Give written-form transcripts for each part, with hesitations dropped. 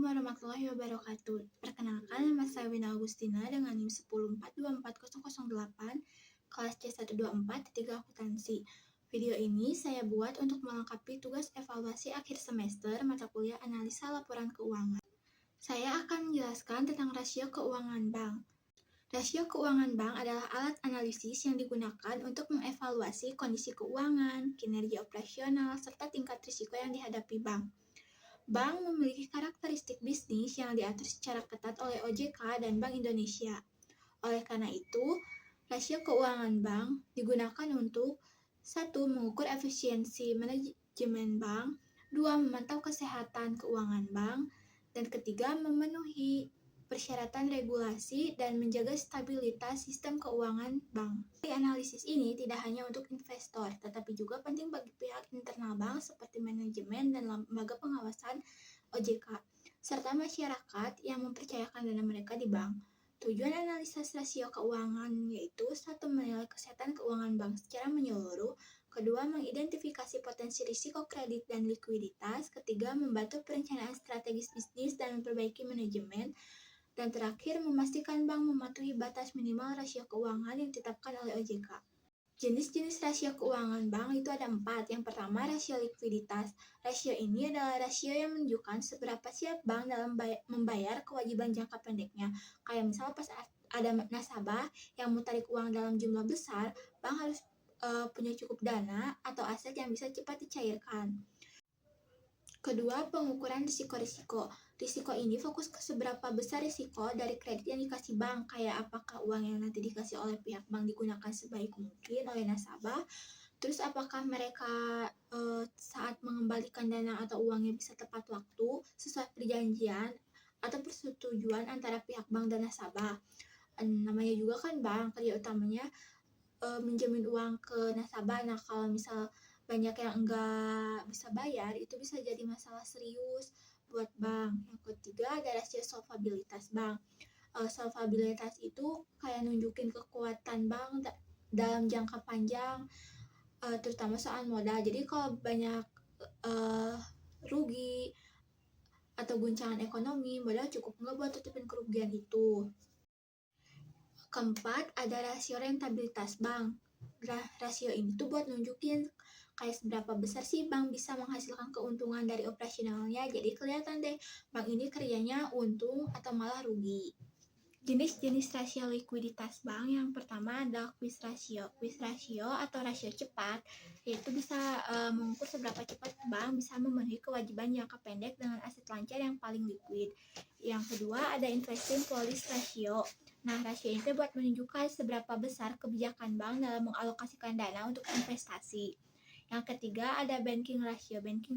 warahmatullahi wabarakatuh. Perkenalkan, nama saya Wina Agustina dengan NIM 104240008, kelas C124 akuntansi. Video ini saya buat untuk melengkapi tugas evaluasi akhir semester mata kuliah analisa laporan keuangan. Saya akan menjelaskan tentang rasio keuangan bank. Rasio keuangan bank adalah alat analisis yang digunakan untuk mengevaluasi kondisi keuangan, kinerja operasional, serta tingkat risiko yang dihadapi bank. Bank memiliki karakteristik bisnis yang diatur secara ketat oleh OJK dan Bank Indonesia. Oleh karena itu, rasio keuangan bank digunakan untuk 1. Mengukur efisiensi manajemen bank, 2. Memantau kesehatan keuangan bank, dan ketiga, memenuhi persyaratan regulasi dan menjaga stabilitas sistem keuangan bank. Analisis ini tidak hanya untuk investor, tetapi juga penting bagi pihak internal bank seperti manajemen dan lembaga pengawasan OJK, serta masyarakat yang mempercayakan dana mereka di bank. Tujuan analisis rasio keuangan yaitu 1. Menilai kesehatan keuangan bank secara menyeluruh, 2. Mengidentifikasi potensi risiko kredit dan likuiditas, 3. Membantu perencanaan strategis bisnis dan memperbaiki manajemen, dan terakhir, memastikan bank mematuhi batas minimal rasio keuangan yang ditetapkan oleh OJK. Jenis-jenis rasio keuangan bank itu ada 4. Yang pertama, rasio likuiditas. Rasio ini adalah rasio yang menunjukkan seberapa siap bank dalam membayar kewajiban jangka pendeknya. Kayak misal pas ada nasabah yang mau tarik uang dalam jumlah besar, bank harus punya cukup dana atau aset yang bisa cepat dicairkan. Kedua, pengukuran risiko-risiko. Risiko ini fokus ke seberapa besar risiko dari kredit yang dikasih bank, kayak apakah uang yang nanti dikasih oleh pihak bank digunakan sebaik mungkin oleh nasabah, terus apakah mereka saat mengembalikan dana atau uangnya bisa tepat waktu, sesuai perjanjian atau persetujuan antara pihak bank dan nasabah. Namanya juga kan bank, kerja utamanya minjemin uang ke nasabah. Nah, kalau misal banyak yang enggak bisa bayar, itu bisa jadi masalah serius buat bank. Yang ketiga, ada rasio solvabilitas bank. Solvabilitas itu kayak nunjukin kekuatan bank dalam jangka panjang, terutama soal modal. Jadi kalau banyak rugi atau guncangan ekonomi, modal cukup nggak buat tutupin kerugian itu. Keempat, ada rasio rentabilitas bank. Rasio ini tuh buat nunjukin kayak seberapa besar sih bank bisa menghasilkan keuntungan dari operasionalnya. Jadi kelihatan deh bank ini kerjanya untung atau malah rugi. Jenis-jenis rasio likuiditas bank yang pertama ada quick ratio. Quick ratio atau rasio cepat yaitu bisa mengukur seberapa cepat bank bisa memenuhi kewajiban jangka pendek dengan aset lancar yang paling liquid. Yang kedua ada investing policy ratio. Nah, rasio ini buat menunjukkan seberapa besar kebijakan bank dalam mengalokasikan dana untuk investasi. Yang ketiga ada banking ratio. Banking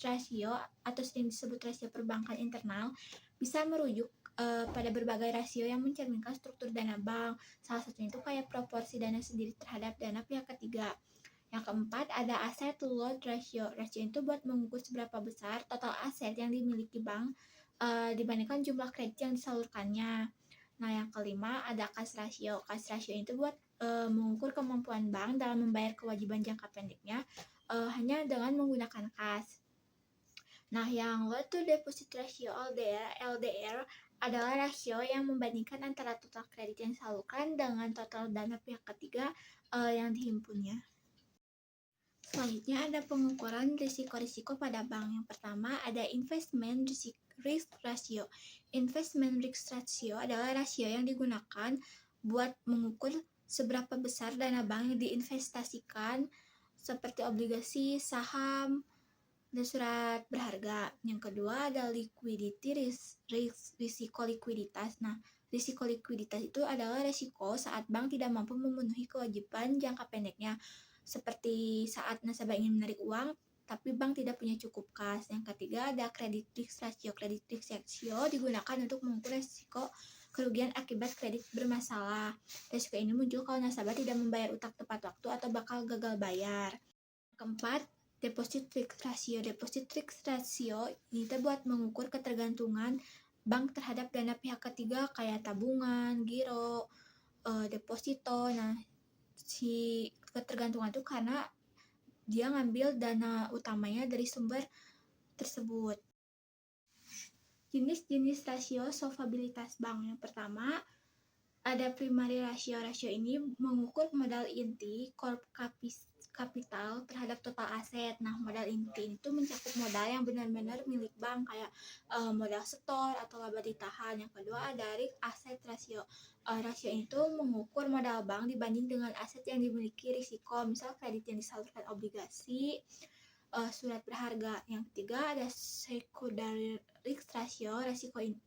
ratio atau sering disebut rasio perbankan internal bisa merujuk pada berbagai rasio yang mencerminkan struktur dana bank. Salah satunya itu kayak proporsi dana sendiri terhadap dana pihak ketiga. Yang keempat ada asset to load ratio. Rasio itu buat mengukur seberapa besar total aset yang dimiliki bank dibandingkan jumlah kredit yang disalurkannya. Nah, yang kelima ada cash ratio. Cash ratio itu buat mengukur kemampuan bank dalam membayar kewajiban jangka pendeknya hanya dengan menggunakan kas. Nah, yang loan to deposit ratio LDR adalah rasio yang membandingkan antara total kredit yang disalurkan dengan total dana pihak ketiga yang dihimpunnya. Selanjutnya ada pengukuran risiko-risiko pada bank. Yang pertama ada investment risk ratio. Investment risk ratio adalah rasio yang digunakan buat mengukur seberapa besar dana bank yang diinvestasikan seperti obligasi, saham, dan surat berharga. Yang kedua ada liquidity risk, risiko likuiditas. Nah, risiko likuiditas itu adalah risiko saat bank tidak mampu memenuhi kewajiban jangka pendeknya, seperti saat nasabah ingin menarik uang tapi bank tidak punya cukup kas. Yang ketiga ada credit risk ratio. Credit risk ratio digunakan untuk mengukur risiko kerugian akibat kredit bermasalah. Risiko ini muncul kalau nasabah tidak membayar utang tepat waktu atau bakal gagal bayar. Keempat, deposit risk ratio. Deposit risk ratio ini buat mengukur ketergantungan bank terhadap dana pihak ketiga kayak tabungan, giro, deposito. Nah, si ketergantungan itu karena dia ngambil dana utamanya dari sumber tersebut. Jenis-jenis rasio solvabilitas bank. Yang pertama, ada primary ratio. Rasio ini mengukur modal inti core kapital terhadap total aset. Nah, modal inti itu mencakup modal yang benar-benar milik bank, kayak modal setor atau laba ditahan. Yang kedua ada risk asset ratio. Rasio itu mengukur modal bank dibanding dengan aset yang dimiliki risiko, misal kredit yang disalurkan obligasi, surat berharga. Yang ketiga ada secondary risk ratio.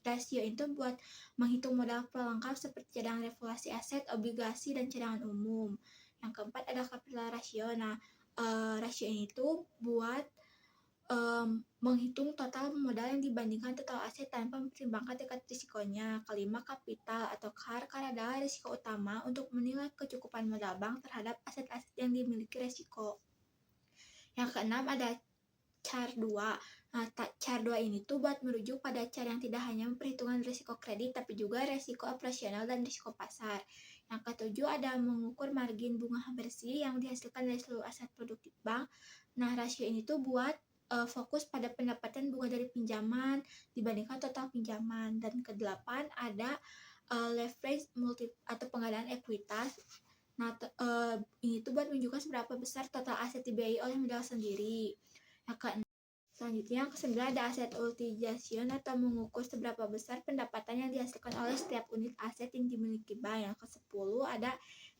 Rasio itu buat menghitung modal pelengkap seperti cadangan revaluasi aset, obligasi, dan cadangan umum. Yang keempat ada capital ratio. Nah, rasio ini tuh buat menghitung total modal yang dibandingkan total aset tanpa mempertimbangkan tingkat risikonya. Kelima, kapital atau CAR. CAR adalah risiko utama untuk menilai kecukupan modal bank terhadap aset-aset yang dimiliki risiko. Yang keenam ada CAR 2. Nah, CAR 2 ini tuh buat merujuk pada CAR yang tidak hanya memperhitungkan risiko kredit, tapi juga risiko operasional dan risiko pasar. Yang ketujuh ada mengukur margin bunga bersih yang dihasilkan dari seluruh aset produktif bank. Nah, rasio ini tuh buat fokus pada pendapatan bunga dari pinjaman dibandingkan total pinjaman. Dan kedelapan ada leverage multi atau pengadaan ekuitas. Nah, ini tuh buat menunjukkan seberapa besar total aset dibiayai oleh modal sendiri. Selanjutnya, yang kesembilan ada aset utilization atau mengukur seberapa besar pendapatan yang dihasilkan oleh setiap unit aset yang dimiliki bank. Yang ke-10 ada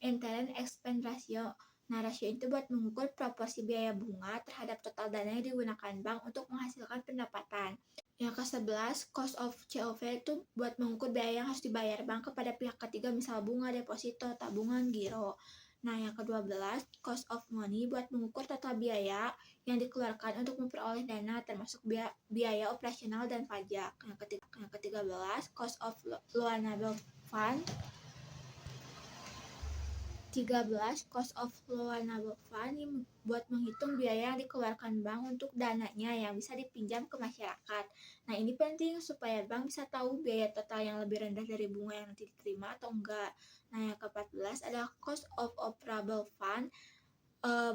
interest expense ratio. Nah, rasio itu buat mengukur proporsi biaya bunga terhadap total dana yang digunakan bank untuk menghasilkan pendapatan. Yang ke-11, cost of COV itu buat mengukur biaya yang harus dibayar bank kepada pihak ketiga, misal bunga, deposito, tabungan, giro. Nah, yang ke-12, cost of money buat mengukur total biaya yang dikeluarkan untuk memperoleh dana, termasuk biaya operasional dan pajak. Yang ke-13, cost of loanable fund. 13. Cost of loanable fund ini buat menghitung biaya yang dikeluarkan bank untuk dananya yang bisa dipinjam ke masyarakat. Nah, ini penting supaya bank bisa tahu biaya total yang lebih rendah dari bunga yang nanti diterima atau enggak. Nah, yang ke-14 ada cost of operable fund.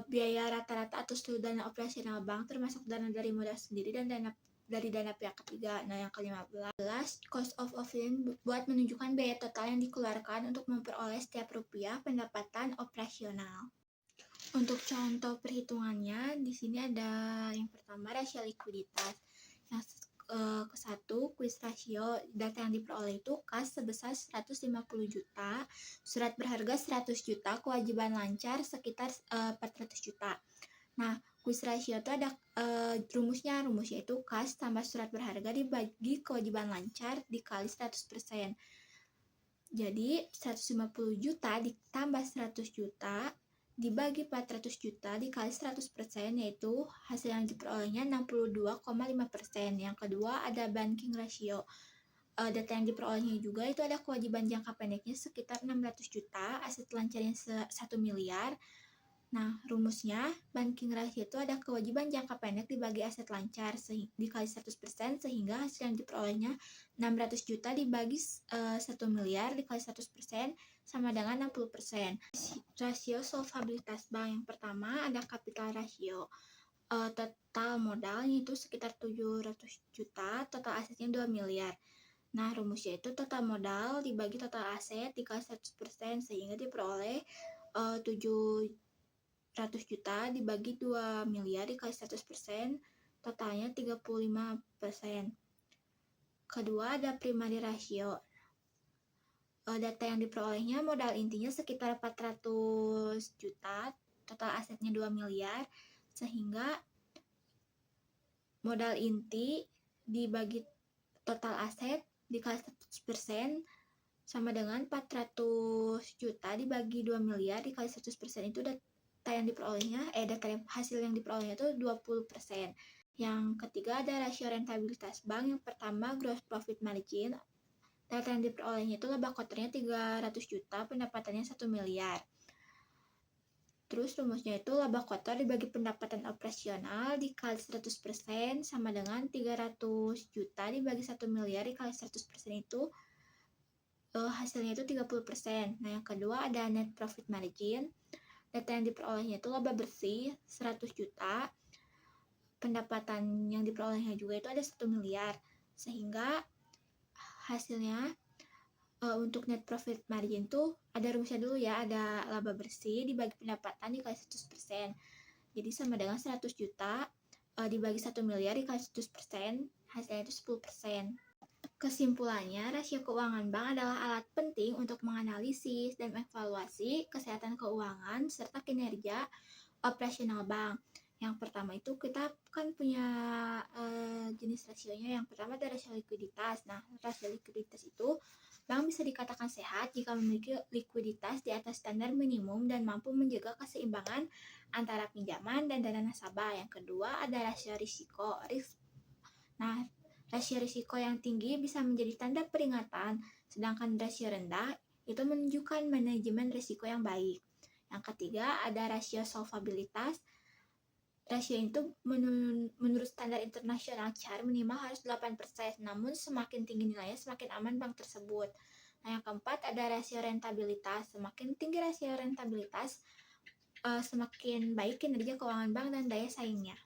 Biaya rata-rata atau seluruh dana operasional bank termasuk dana dari modal sendiri dan dana dari dana pihak ketiga. Nah, yang ke-15, cost of offering buat menunjukkan biaya total yang dikeluarkan untuk memperoleh setiap rupiah pendapatan operasional. Untuk contoh perhitungannya, di sini ada yang pertama rasio likuiditas. Yang ke-1, quick ratio. Data yang diperoleh itu kas sebesar 150 juta, surat berharga 100 juta, kewajiban lancar sekitar 400 juta. Nah, quick ratio itu ada rumusnya itu kas tambah surat berharga dibagi kewajiban lancar dikali 100%. Jadi 150 juta ditambah 100 juta dibagi 400 juta dikali 100%, yaitu hasil yang diperolehnya 62,5%. Yang kedua ada banking ratio. Data yang diperolehnya juga itu ada kewajiban jangka pendeknya sekitar 600 juta, aset lancarnya 1 miliar. Nah, rumusnya banking ratio itu ada kewajiban jangka pendek dibagi aset lancar dikali 100%, sehingga hasil yang diperolehnya 600 juta dibagi 1 miliar dikali 100% sama dengan 60%. Rasio solvabilitas bank. Yang pertama ada capital ratio. Total modalnya itu sekitar 700 juta, total asetnya 2 miliar. Nah, rumusnya itu total modal dibagi total aset dikali 100%, sehingga diperoleh 700 juta dibagi 2 miliar dikali 100%, totalnya 35%. Kedua ada primary ratio. Data yang diperolehnya modal intinya sekitar 400 juta, total asetnya 2 miliar, sehingga modal inti dibagi total aset dikali 100% sama dengan 400 juta dibagi 2 miliar dikali 100%, itu data yang diperolehnya, hasil yang diperolehnya itu 20%. Yang ketiga ada rasio rentabilitas bank. Yang pertama gross profit margin. Data yang diperolehnya itu laba kotornya 300 juta, pendapatannya 1 miliar. Terus rumusnya itu laba kotor dibagi pendapatan operasional dikali 100% sama dengan 300 juta dibagi 1 miliar dikali 100%, itu hasilnya itu 30%. Nah, yang kedua ada net profit margin. Data yang diperolehnya itu laba bersih 100 juta, pendapatan yang diperolehnya juga itu ada 1 miliar. Sehingga hasilnya untuk net profit margin tuh ada rumusnya dulu ya, ada laba bersih dibagi pendapatan dikali 100%. Jadi sama dengan 100 juta dibagi 1 miliar dikali 100%, hasilnya itu 10%. Kesimpulannya, rasio keuangan bank adalah alat penting untuk menganalisis dan mengevaluasi kesehatan keuangan serta kinerja operasional bank. Yang pertama itu kita kan punya jenis rasionya. Yang pertama ada rasio likuiditas. Nah, rasio likuiditas itu bank bisa dikatakan sehat jika memiliki likuiditas di atas standar minimum dan mampu menjaga keseimbangan antara pinjaman dan dana nasabah. Yang kedua ada rasio risiko, risk. Nah, rasio risiko yang tinggi bisa menjadi tanda peringatan, sedangkan rasio rendah itu menunjukkan manajemen risiko yang baik. Yang ketiga ada rasio solvabilitas. Rasio itu menurut standar internasional CAR minimal harus 8%, namun semakin tinggi nilainya semakin aman bank tersebut. Nah, yang keempat ada rasio rentabilitas. Semakin tinggi rasio rentabilitas, semakin baik kinerja keuangan bank dan daya saingnya.